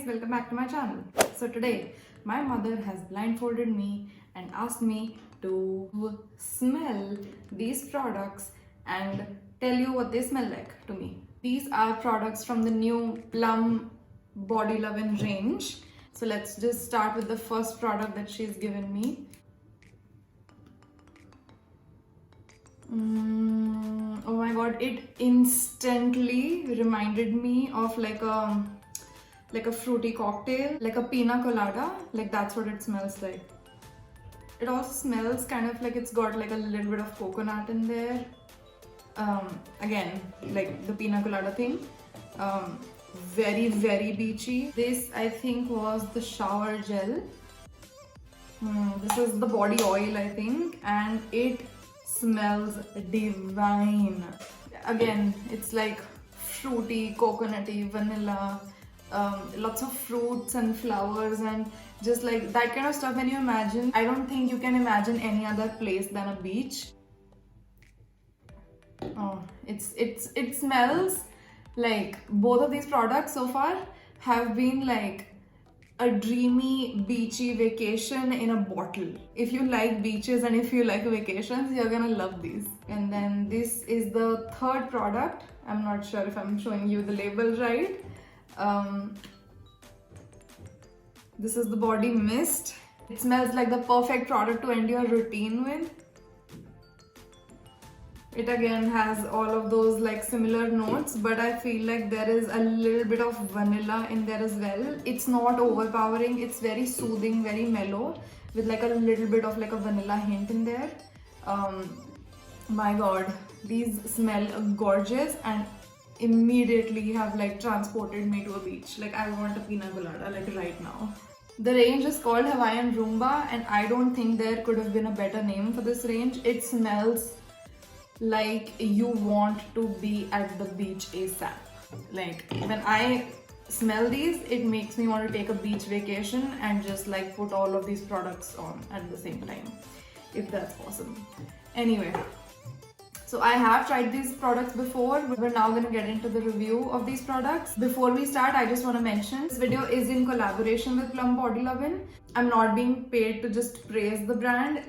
welcome back to my channel. So today my mother has blindfolded me and asked me to smell these products and tell you what they smell like to me. These are products from the new Plum Body Lovin' range. So let's just start with the first product that she's given me. Oh my god, it instantly reminded me of like a fruity cocktail, like a pina colada. Like that's what it smells like. It also smells kind of like it's got like a little bit of coconut in there. Again, like the pina colada thing. Very, very beachy. This I think was the shower gel. This is the body oil I think, and it smells divine. Again, it's like fruity, coconutty, vanilla, lots of fruits and flowers and just like that kind of stuff. When you imagine, I don't think you can imagine any other place than a beach. Oh, it smells like both of these products so far have been like a dreamy beachy vacation in a bottle. If you like beaches and if you like vacations, you're gonna love these. And then this is the third product. I'm not sure if I'm showing you the label right. This is the body mist. It smells like the perfect product to end your routine with. It again has all of those like similar notes, but I feel like there is a little bit of vanilla in there as well. It's not overpowering, it's very soothing, very mellow with like a little bit of like a vanilla hint in there. My god, these smell gorgeous and immediately have like transported me to a beach. Like I want a pina colada like right now. The range is called Hawaiian Roomba and I don't think there could have been a better name for this range. It smells like you want to be at the beach ASAP. Like when I smell these, it makes me want to take a beach vacation and just like put all of these products on at the same time, if that's possible. Anyway, so I have tried these products before, but we're now going to get into the review of these products. Before we start, I just want to mention this video is in collaboration with Plum Body Lovin'. I'm not being paid to just praise the brand.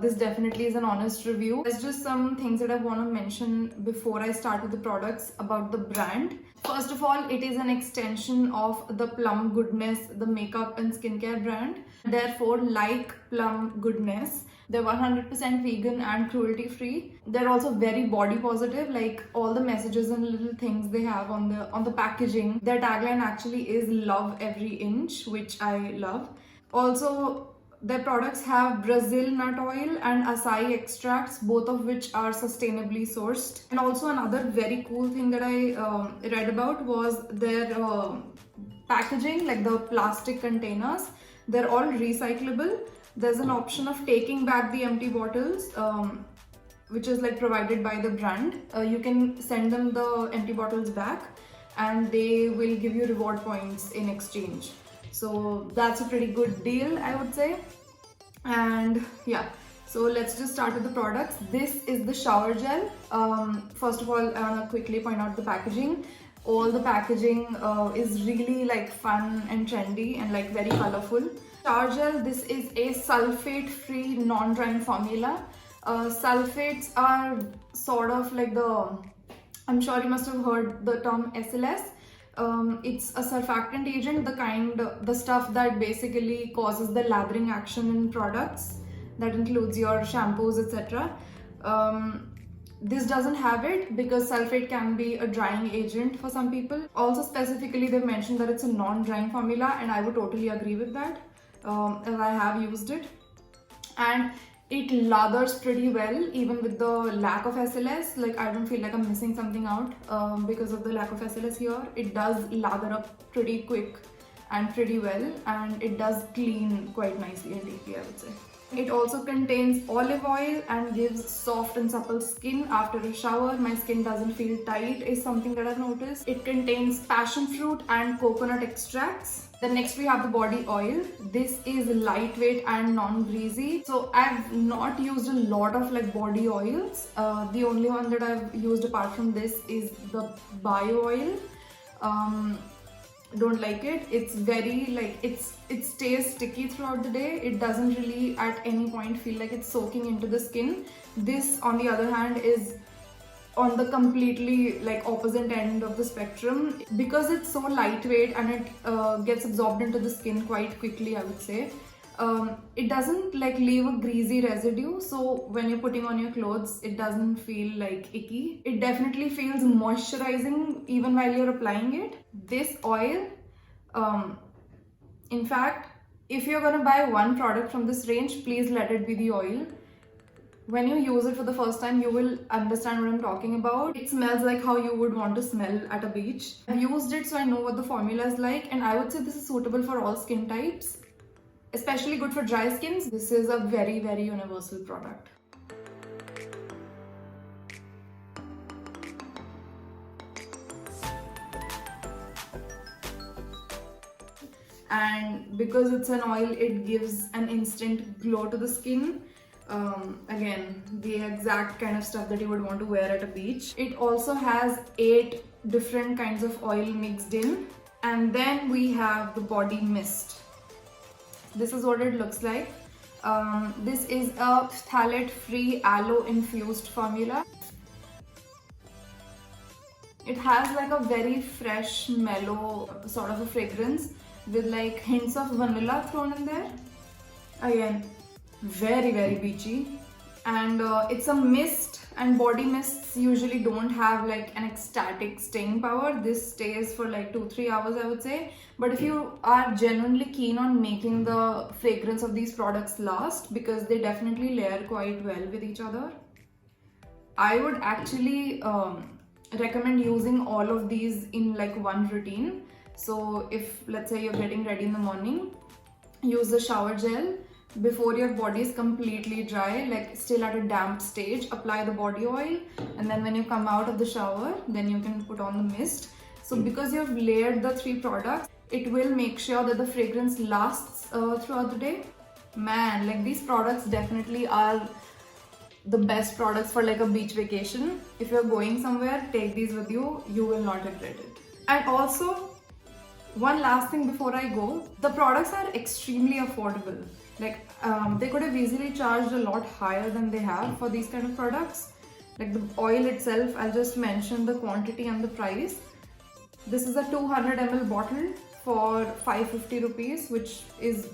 This definitely is an honest review. There's just some things that I want to mention before I start with the products about the brand. First of all, it is an extension of the Plum Goodness, the makeup and skincare brand. Therefore, like Plum Goodness, they're 100% vegan and cruelty free. They're also very body positive, like all the messages and little things they have on the packaging. Their tagline actually is love every inch, which I love. Also, their products have Brazil nut oil and acai extracts, both of which are sustainably sourced. And also another very cool thing that I read about was their packaging, like the plastic containers. They're all recyclable. There's an option of taking back the empty bottles, which is like provided by the brand. You can send them the empty bottles back and they will give you reward points in exchange. So that's a pretty good deal, I would say. And yeah, so let's just start with the products. This is the shower gel. First of all, I want to quickly point out the packaging. All the packaging is really like fun and trendy and like very colorful. Shower gel, this is a sulfate-free non-drying formula. Sulfates are sort of like I'm sure you must have heard the term SLS. It's a surfactant agent, the stuff that basically causes the lathering action in products. That includes your shampoos, etc. This doesn't have it because sulfate can be a drying agent for some people. Also specifically they've mentioned that it's a non-drying formula and I would totally agree with that, as I have used it. And it lathers pretty well even with the lack of SLS. Like I don't feel like I'm missing something out because of the lack of SLS here. It does lather up pretty quick and pretty well, and it does clean quite nicely and deeply, I would say. It also contains olive oil and gives soft and supple skin after a shower. My skin doesn't feel tight is something that I've noticed. It contains passion fruit and coconut extracts. Then next we have the body oil. This is lightweight and non-greasy. So I've not used a lot of like body oils. The only one that I've used apart from this is the bio oil. don't like it. It's very like it stays sticky throughout the day. It doesn't really at any point feel like it's soaking into the skin. This on the other hand is on the completely like opposite end of the spectrum, because it's so lightweight and it gets absorbed into the skin quite quickly, I would say. It doesn't like leave a greasy residue, so when you're putting on your clothes it doesn't feel like icky. It definitely feels moisturizing even while you're applying it. This oil, in fact, if you're gonna buy one product from this range, please let it be the oil. When you use it for the first time, you will understand what I'm talking about. It smells like how you would want to smell at a beach. I've used it, so I know what the formula is like, and I would say this is suitable for all skin types, especially good for dry skins. This is a very, very universal product. And because it's an oil, it gives an instant glow to the skin. Again, the exact kind of stuff that you would want to wear at a beach. It also has 8 different kinds of oil mixed in. And then we have the body mist. This is what it looks like. This is a phthalate-free aloe-infused formula. It has like a very fresh, mellow sort of a fragrance with like hints of vanilla thrown in there. Again, very, very beachy. And it's a mist, and body mists usually don't have like an ecstatic staying power. This stays for like 2-3 hours, I would say. But if you are genuinely keen on making the fragrance of these products last, because they definitely layer quite well with each other, I would actually recommend using all of these in like one routine. So if let's say you're getting ready in the morning, use the shower gel. Before your body is completely dry, like still at a damp stage, apply the body oil, and then when you come out of the shower, then you can put on the mist. So because you've layered the 3 products, it will make sure that the fragrance lasts throughout the day. Man, like these products definitely are the best products for like a beach vacation. If you're going somewhere, take these with you. You will not regret it. And also, one last thing before I go, the products are extremely affordable. Like they could have easily charged a lot higher than they have for these kind of products. Like the oil itself, I'll just mention the quantity and the price. This is a 200 ml bottle for 550 rupees, which is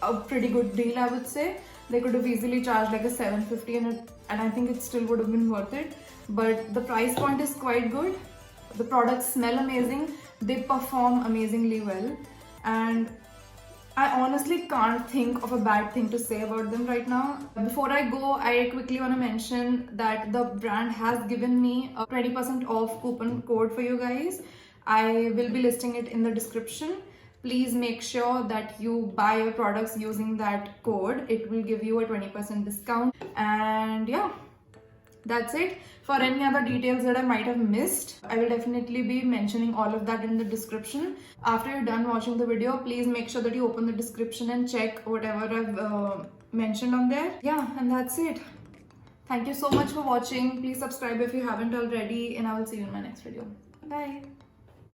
a pretty good deal, I would say. They could have easily charged like a 750 and I think it still would have been worth it. But the price point is quite good. The products smell amazing. They perform amazingly well. And I honestly can't think of a bad thing to say about them right now. Before I go, I quickly want to mention that the brand has given me a 20% off coupon code for you guys. I will be listing it in the description. Please make sure that you buy your products using that code. It will give you a 20% discount. And yeah, that's it. For any other details that I might have missed, I will definitely be mentioning all of that in the description. After you're done watching the video, please make sure that you open the description and check whatever I've mentioned on there. Yeah, and that's it. Thank you so much for watching. Please subscribe if you haven't already, and I will see you in my next video. Bye.